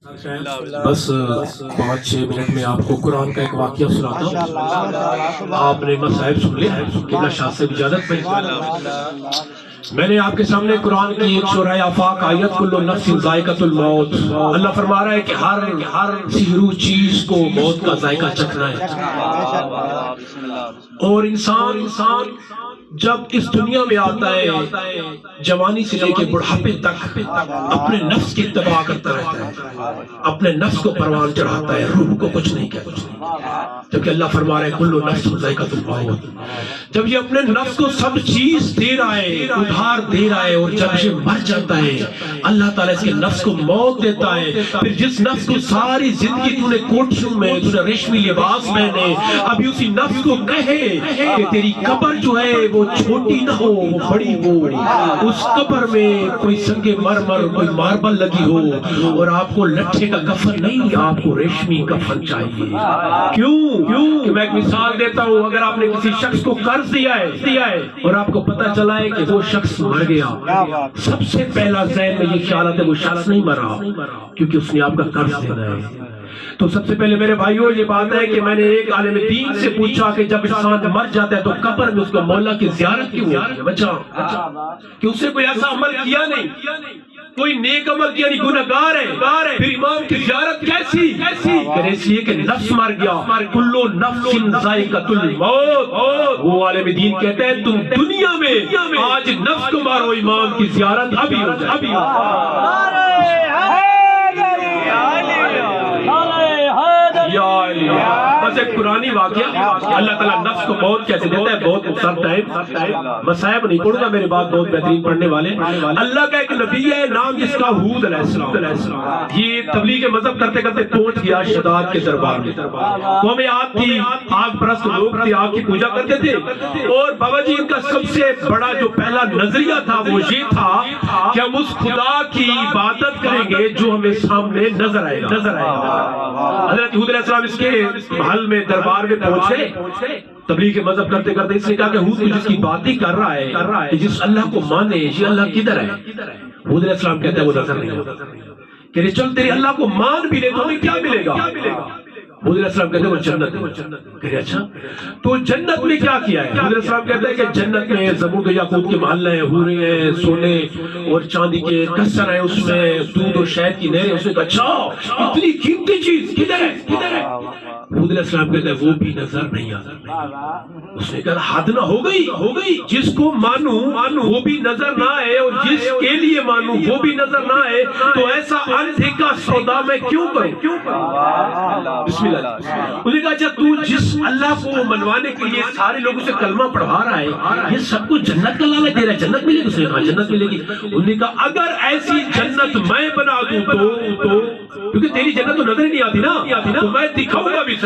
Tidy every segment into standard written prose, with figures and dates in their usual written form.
بس 5-6 منٹ میں آپ کو قرآن کا ایک واقعہ سناتا ہوں. آپ نے مصائب سن لے قبلہ شاہ سے اجازت پہ میں نے آپ کے سامنے قرآن کی ایک سورہ آفاق آیت کل نفس ذائقۃ الموت. اللہ فرما رہا ہے کہ ہر روح چیز کو موت کا ذائقہ چکھنا ہے. اور انسان جب اس دنیا میں آتا ہے جوانی سے لے کے بڑھاپے تک اپنے نفس کی اتباع کرتا رہتا ہے, اپنے نفس کو پروان چڑھاتا ہے, روح کو کچھ نہیں کہتا. جبکہ اللہ فرما رہا ہے کل نفس ذائقۃ الموت. جب یہ اپنے نفس کو سب چیز دے رہا ہے, ادھار دے رہا ہے, اور جب یہ مر جاتا ہے اللہ تعالیٰ اس کے نفس کو موت دیتا ہے. پھر جس نفس کو ساری زندگی تو نے کوٹھیوں میں تو نے ریشمی لباس پہنے, ابھی اسی نفس کو کہے کہ تیری قبر جو ہے وہ چھوٹی نہ ہو وہ بڑی ہو, اس قبر میں کوئی سنگ مرمر کوئی ماربل لگی ہو, اور آپ کو لٹھے کا کفن نہیں, آپ کو ریشمی کفن چاہیے. کیوں کہ میں ایک مثال دیتا ہوں. اگر آپ نے کسی شخص کو قرض دیا ہے اور آپ کو پتہ چلا ہے کہ وہ شخص مر گیا, سب سے پہلا ذہن میں یہ خیال آتا ہے وہ شخص نہیں مرا کیونکہ اس نے آپ کا قرض دینا ہے. تو سب سے پہلے میرے بھائیوں یہ بات ہے کہ میں نے ایک عالم دین سے پوچھا کہ جب انسان مر جاتا ہے تو قبر میں اس کو مولا کی زیارت کیوں ہوتی ہے؟ بچہ کہ اس نے کوئی ایسا عمل کیا نہیں, کوئی نیک عمل کیا نہیں, گنہگار ہے, پھر امام کی زیارت کیسی؟ پھر اس لیے کہ نفس مر گیا. کلو نفس ذائقۃ الموت. وہ عالم دین کہتے ہیں تم دنیا میں آج نفس کو مارو, امام کی زیارت ابھی ہو جائے. بس ایک قرآنی واقعہ. اللہ تعالیٰ نفس کو موت کیسے دیتا ہے, بہت مختصر ٹائم, مصائب نہیں پڑھوں گا, میرے بات بہت بہترین پڑھنے والے. اللہ کا ایک نبی ہے نام جس کا ہود علیہ السلام. یہ تبلیغ مذہب کرتے کرتے پہنچ گیا شداد کے دربار میں. قوم عاد تھی, آگ پرست لوگ تھے, آگ کی پوجا کرتے تھے. اور بابا جی ان کا سب سے بڑا جو پہلا نظریہ تھا وہ یہ تھا کہ ہم اس خدا کی عبادت کریں گے جو ہمیں سامنے نظر آئے گا. حضرت ہود علیہ السلام اس کے محل میں دربار میں پہنچے, تبلیغ مذہب کرتے کرتے اس نے کہا کہ ہود جس کی بات ہی کر رہا ہے کہ جس اللہ کو مانے یہ اللہ کدھر ہے؟ ہود علیہ السلام کہتا ہے وہ نظر نہیں آتا. کہ چل تیرے اللہ کو مان بھی لے تو ہمیں کیا ملے گا؟ حضور علیہ السلام کہتے ہیں وہ جنت ہے. کہ اچھا تو جنت میں کیا کیا ہے؟ حضور علیہ السلام کہتے ہیں کہ جنت میں زمرد و یاقوت کے محل ہیں, حوریں ہیں, سونے اور چاندی کے کثر ہیں, اس میں دودھ اور شہد کی نہریں. اس نے کہا اچھا اتنی قیمتی چیز کدھر ہے؟ حضور علیہ السلام کہتے ہیں وہ بھی نظر نہیں آتا. اس نے کہا حد نہ ہو گئی, جس کو مانوں وہ بھی نظر نہ آئے اور جس کے لیے مانوں وہ بھی نظر نہ آئے, تو ایسا اندھے کا سودا میں کیوں کروں؟ بسم اللہ. انہوں نے کہا اچھا تو جس اللہ کو منوانے کے لیے سارے لوگوں سے کلمہ پڑھا رہا ہے, یہ سب کو جنت کا لالچ دے رہا ہے, جنت ملے گی؟ اس نے کہا جنت ملے گی. انہوں نے کہا اگر ایسی جنت میں بنا دوں تو کیونکہ تیری جنت تو نظر ہی نہیں آتی نا, تو میں دکھاؤں گا بھی صحیح.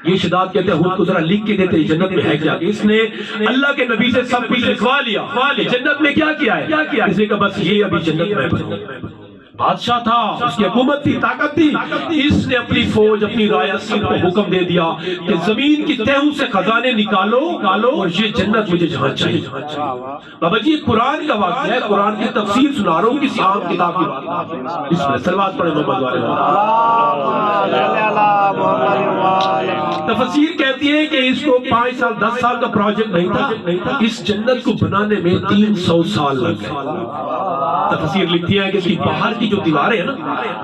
یہ شداد کہتے ہیں کو ذرا لکھ کے دیتے جنت میں ہے کیا. اس نے اللہ کے نبی سے سب کچھ لکھوا لیا, جنت میں کیا کیا ہے. اس نے کہا بس یہ ابھی جنت میں بنوں. بادشاہ تھا, اس کی حکومت تھی, طاقت تھی. اس نے اپنی فوج اپنی رعایت سب کو حکم دے دیا کہ زمین کی تہوں سے خزانے نکالو اور یہ جنت مجھے جہاں چاہیے. بابا جی قرآن کا واقعہ ہے, قرآن کی تفسیر سنا رہا ہوں, کسی عام کتاب کی بات نہیں. اس میں سلوات پڑھیں محمد والے. تفسیر کہتی ہے کہ اس کو 5 سال 10 سال کا پروجیکٹ نہیں تھا, اس جنت کو بنانے میں 300 سال لگ گئے. تفسیر لکھتی ہے کہ اس کی باہر کی جو دیواریں ہیں نا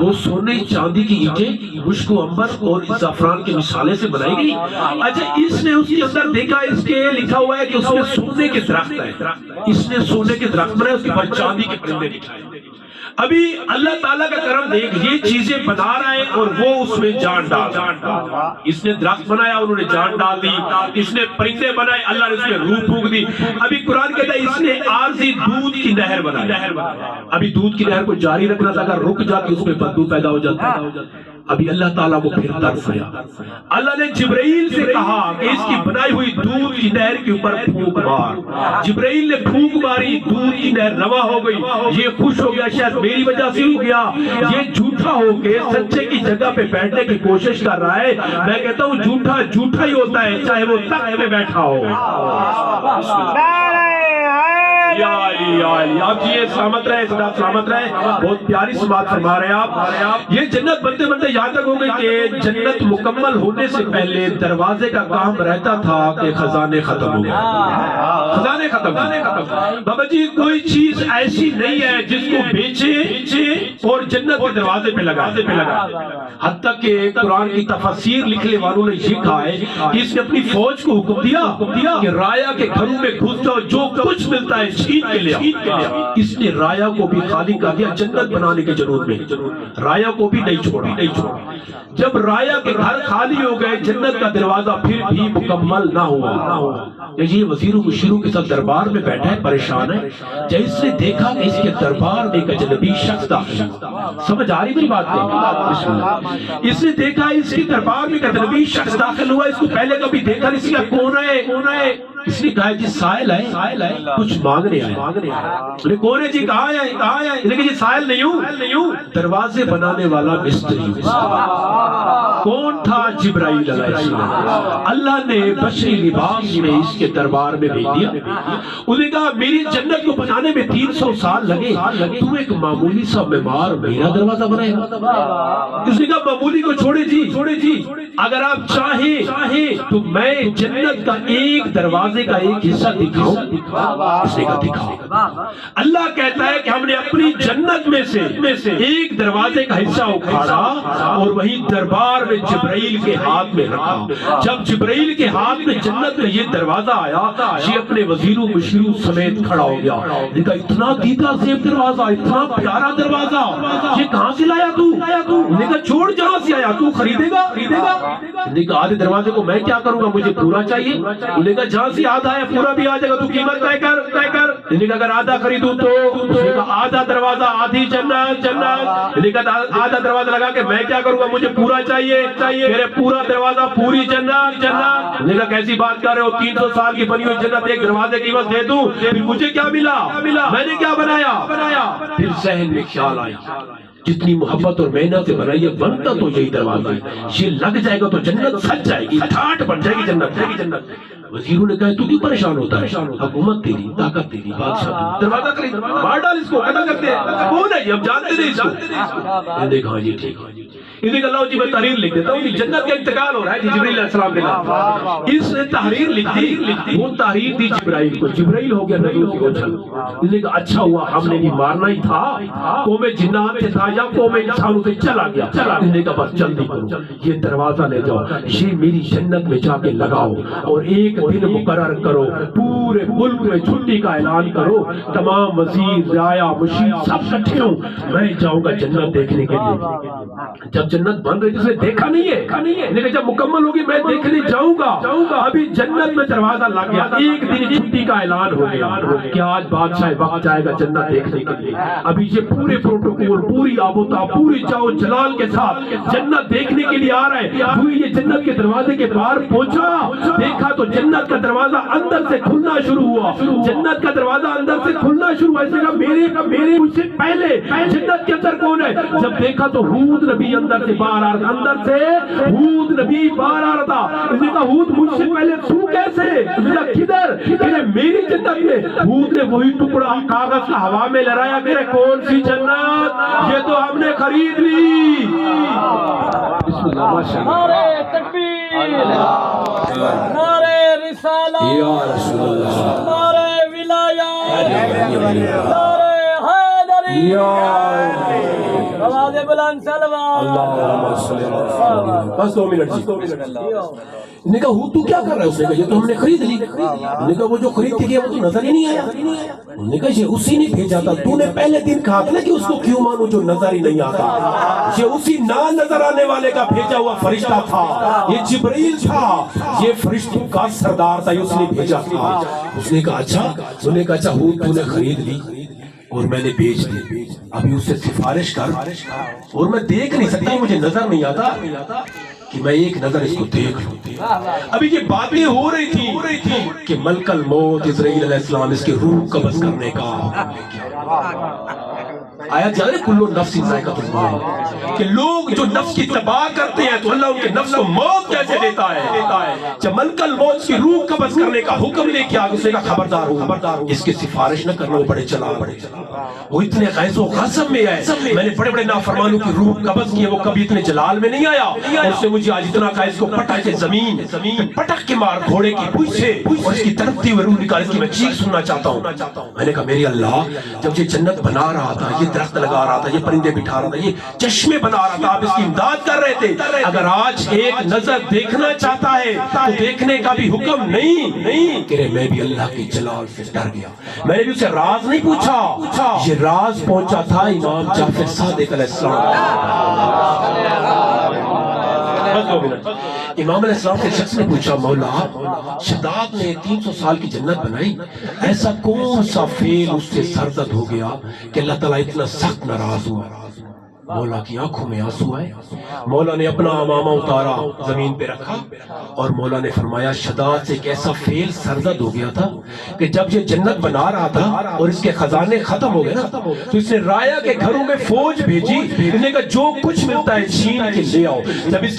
وہ سونے چاندی کی اینٹیں, مشک و عنبر اور زعفران کے مثالیں سے بنائی گئی. اچھا اس نے اس کے اندر دیکھا, اس کے لکھا ہوا ہے کہ اس میں سونے کے درخت ہیں, اس نے سونے کے درخت بنائے, اس کے بعد چاندی کے پرندے بچھائے. ابھی اللہ تعالیٰ کا کرم دیکھ, یہ چیزیں بنا رہا ہے اور وہ اس میں جان ڈال. اس نے درخت بنایا, انہوں نے جان ڈال دی. اس نے پرندے بنائے, اللہ نے اس میں روح پھونک دی. ابھی قرآن کہتا ہے اس نے عارضی دودھ کی نہر بنائی. ابھی دودھ کی نہر کو جاری رکھنا تھا, اگر رک جاتی اس میں بدبو پیدا ہو جاتا. ابھی اللہ تعالیٰ کو پھر ترس آیا. اللہ نے جبرائیل سے کہا کہ اس کی بنائی ہوئی دودھ کی نہر کے اوپر پھونک مار. جبرائیل نے پھونک ماری, دودھ کی نہر روا ہو گئی. یہ خوش ہو گیا, شاید میری وجہ سے ہو گیا. یہ جھوٹا ہو کے سچے کی جگہ پہ بیٹھنے کی کوشش کر رہا ہے. میں کہتا ہوں جھوٹا جھوٹا ہی ہوتا ہے, چاہے وہ تخت میں بیٹھا ہو. علی یا علی. آپ یہ سلامت رہے, سلامت رہے. بہت پیاری سماعت فرما رہے ہیں آپ. یہ جنت بنتے بنتے یہاں تک ہو گئی کہ جنت مکمل ہونے سے پہلے دروازے کا کام رہتا تھا کہ خزانے ختم ہو گئے. خزانے ختم. بابا جی کوئی چیز ایسی نہیں ہے جس کو بیچے اور جنت کے دروازے پہ لگا. حتیٰ کہ قرآن کی تفسیر لکھنے والوں نے یہ کہا ہے کہ اس نے اپنی فوج کو حکم دیا کہ رایا کے گھروں میں گھس جاؤ, جو کچھ ملتا ہے چھین کے لیا. اس نے رایا کو بھی خالی کر دیا جنت بنانے کے جنون میں. رایا کو بھی نہیں چھوڑا. جب رایا کے گھر خالی ہو گئے, جنت کا دروازہ پھر بھی مکمل نہ ہوا. یہ وزیر و مشیروں کے ساتھ دربار میں بیٹھا ہے, پریشان ہے. جب اس نے دیکھا کہ اس کے دربار میں ایک اجنبی شخص داخل ہے. سمجھ آ رہی میری بات نہیں؟ اس نے دیکھا اس کے دربار میں ایک اجنبی شخص داخل ہوا. اس کو پہلے کبھی دیکھا نہیں. اس کا کون ہے؟ اس نے کہا جی سائل ہے, کچھ مانگنے آئے. کون ہے جی؟ کہاں ہے؟ لیکن جی سائل نہیں ہوں, دروازے بنانے والا مستری. کون تھا؟ جبرائیل علیہ السلام. اللہ نے بشری لباس میں اس کے دربار میں بھیج دیا. انہوں نے کہا میری جنت کو بنانے میں 300 سال لگے, تم ایک معمولی سا بیمار میرا دروازہ بنائے گا. اس نے کہا معمولی کو چھوڑے جی, اگر آپ چاہیں تو میں جنت کا ایک دروازے کا ایک حصہ دکھاؤں. اس نے کہا دکھاؤ. اللہ کہتا ہے کہ ہم نے اپنی جنت میں سے ایک دروازے کا حصہ اکھاڑا اور وہی دربار میں جبرائیل کے ہاتھ میں رکھا. جب جبرائیل کے ہاتھ میں جنت میں یہ دروازہ آیا, یہ اپنے وزیروں مشیروں سمیت کھڑا ہو گیا. دیکھا اتنا دیدہ زیب دروازہ, اتنا پیارا دروازہ, یہ کہاں سے لایا تو؟ نے کہا چھوڑ, جہاں سے آیا تو خریدے گا. نے کہا آدھے دروازے کو میں کیا کروں گا, مجھے پورا چاہیے. نے کہا جہاں سے آدھا ہے پورا بھی آ جائے گا, تو قیمت طے کر. نے کہا اگر آدھا خریدوں تو؟ نے کہا آدھا دروازہ آدھی جنت. نے کہا آدھا دروازہ لگا کے میں کیا کروں گا, مجھے پورا چاہیے. میرے پورا دروازہ پوری جنت. نے کہا کیسی بات کر رہے ہو, 300 سال کی بنی ہوئی جنت ایک دروازے کی قیمت دے دوں, پھر مجھے کیا ملا, میں نے کیا بنایا. پھر ذہن میں خیال آیا جتنی محبت اور محنت سے بنائی ہے, بنتا تو یہی دروازہ ہے. یہ لگ جائے گا تو جنت سج جائے گی, ٹھاٹ بن جائے گی جنت. وزیروں نے کہا تو کیوں پریشان ہوتا ہے, حکومت تیری, طاقت تیری, بادشاہ تیری, دروازہ خرید, مار ڈال اس کو, قتل کرتے ہیں. کون ہے یہ, ہم جانتے نہیں اس کو. دیکھا جی ٹھیک ہے. اسی کہ اللہ جی میں تحریر لکھ دیتا ہوں, جنت کا انتقال ہو رہا ہے جبرائیل علیہ السلام کے نام. اس نے تحریر لکھ دی, وہ تحریر دی جبرائیل کو. جبرائیل ہو گیا نبیوں کی اوچھل. اس نے کہا اچھا ہوا ہم نے بھی مارنا ہی تھا, قوم جنات سے تھا یا قوم انسانوں سے چلا گیا. اس نے کہا بس جلدی کرو, یہ دروازہ لے جاؤ, یہ میری جنت میں جا کے لگاؤ اور ایک دن مقرر کرو, پورے ملک میں چھٹی کا اعلان کرو, تمام وزیر رایا مشیر سب اکٹھے ہوں, میں جاؤں گا جنت دیکھنے کے لیے. جب جنت بن رہی جس نے دیکھا نہیں ہے, لیکن جب مکمل ہوگی میں دیکھنے جاؤں گا. ابھی جنت میں دروازہ لگ گیا, ایک دن چھٹی کا اعلان ہو گیا کہ آج بادشاہ وقت جائے گا جنت دیکھنے کے لیے. ابھی یہ پورے پروٹوکول, پوری آبوتا, پوری جاؤ جلال کے ساتھ جنت دیکھنے کے لیے آ رہا ہے. یہ جنت کے دروازے کے باہر پہنچا, دیکھا تو جنت کا دروازہ اندر سے کھلنا شروع ہوا. جنت کا دروازہ اندر سے کھلنا شروع ہوا. اس نے کہا میرے مجھ سے پہلے جنت کے اندر کون ہے. جب دیکھا تو ہود نبی اندر سے باہر آ رہا, اندر سے ہود نبی باہر آ رہا تھا. اس نے کہا ہود مجھ سے پہلے تو کیسے؟ اس نے کہا کدھر؟ کہ میری جنت میں. ہود نے وہی ٹکڑا کاغذ کا ہوا میں لہرایا, میرے کون سی جنت, یہ تو ہم نے خرید لی. بسم اللہ ماشاءاللہ. نعرہ تکبیر, نعرہ رسالت, یا رسول اللہ, نعرہ ولایت, نعرہ حیدری, آواز بلند سلوات. اللہم صلی اللہ علیہ وسلم. بس 2 منٹ. نے کہا تو کیا کر رہا ہے؟ اس نے کہا یہ تو ہم نے خرید لی. نے کہا وہ جو خرید کے گیا وہ تو نظر ہی نہیں آیا. نے کہا یہ اسی نے بھیجا تھا, تو نے پہلے دن کہا تھا کہ اس کو کیوں مانو جو نظر ہی نہیں آتا. یہ اسی نہ نظر آنے والے کا بھیجا ہوا فرشتہ تھا, یہ جبرائیل تھا, یہ فرشتوں کا سردار تھا, اس نے بھیجا تھا. اس نے کہا اچھا. اس نے کہا اچھا تو نے خرید لی اور میں نے بیچ دی, ابھی اس سے سفارش کر, اور میں دیکھ نہیں سکتا, مجھے نظر نہیں آتا کہ میں ایک نظر اس کو دیکھ لوں. ابھی یہ باتیں ہو رہی تھی کہ ملک الموت اسرائیل علیہ السلام اس کی روح قبض کرنے کا. آیا جانے کلو نفس ذائقۃ الموت کہ لوگ جو نفس کی تباہ کرتے ہیں تو اللہ ان کے نفس کو موت کیسے دیتا ہے؟ جب ملک الموت کی روح قبض کرنے کا حکم دے کے آگے سے کہا خبردار ہو اس کی سفارش نہ کرنا، وہ بڑے چلا وہ اتنے غیظ و غضب میں ہے، میں نے بڑے بڑے نافرمانوں کی روح قبض کی ہے، وہ کبھی اتنے جلال میں نہیں آیا، اور اس نے مجھے آج اتنا کہا اس کو پٹک کے زمین پٹک کے مار گھوڑے کی پوچھ سے اور اس کی تڑپتی ہوئی روح نکال، اس کی میں چیخ سننا چاہتا ہوں۔ میں نے کہا میری اللہ جب یہ جنت بنا رہا تھا، یہ درخت لگا رہا تھا، یہ پرندے بٹھا رہا تھا، یہ چشمے بنا رہا تھا، آپ اس کی امداد کر رہے تھے، اگر آج ایک نظر دیکھنا چاہتا ہے تو دیکھنے کا بھی حکم نہیں کہ میں بھی اللہ کی جلال سے ڈر گیا۔ میں نے بھی اسے راز نہیں پوچھا، یہ راز پہنچا تھا امام جعفر صادق علیہ السلام۔ امام علیہ السلام کے شخص نے پوچھا مولا شداد نے 300 سال کی جنت بنائی، ایسا کون سا فعل اس سے سرزد ہو گیا کہ اللہ تعالیٰ اتنا سخت ناراض ہوا؟ مولا کی آنکھوں میں آنسو آئے، مولا نے اپنا امامہ اتارا زمین پہ رکھا اور مولا نے فرمایا شداد سے ایک ایسا فعل سرزد ہو گیا تھا کہ جب یہ جنت بنا رہا تھا اور اس کے خزانے ختم ہو گئے نا تو اس نے رایا کے گھروں میں فوج بھیجی، اس نے کہا جو کچھ ملتا ہے چھین کے لے آؤ۔ جب اس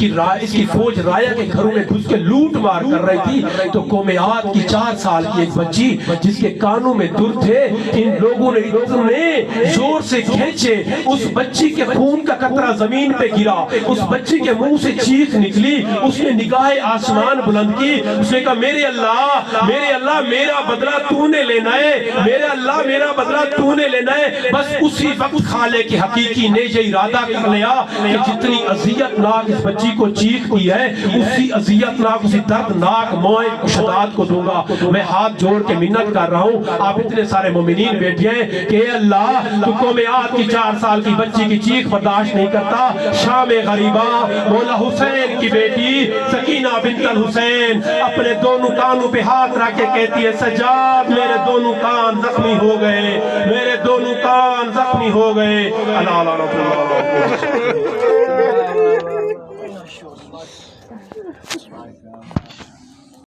کی فوج رایا کے گھروں میں گھس کے لوٹ مار کر رہی تھی تو قوم عاد کی 4 سال کی ایک بچی جس کے کانوں میں در تھے، ان لوگوں نے اتنے زور سے کھینچے، اس بچی کے خون کا قطرہ زمین پہ گرا، اس بچی کے منہ سے چیخ نکلی، اس نے نگاہ آسمان بلند کی، اس نے کہا میرے اللہ میرا بدلہ تو نے لینا ہے، میرے اللہ میرا بدلہ تو نے لینا ہے۔ بس اسی وقت خالق حقیقی نے یہ ارادہ کر لیا کہ جتنی اذیت ناک اس بچی کو چیخ کی ہے اسی اذیت ناک اسی دردناک موت شداد کو دوں گا۔ میں ہاتھ جوڑ کے منت کر رہا ہوں، آپ اتنے سارے مومنین بیٹھے ہیں کہ اے اللہ تو قوم عاد کی 4 سال کی بچی کی چیخ برداشت نہیں کرتا، شام غریباں مولا حسین کی بیٹی سکینہ بنت الحسین اپنے دونوں کانوں پہ ہاتھ رکھ کے کہتی ہے سجاد میرے دونوں کان زخمی ہو گئے، میرے دونوں کان زخمی ہو گئے۔ اللہ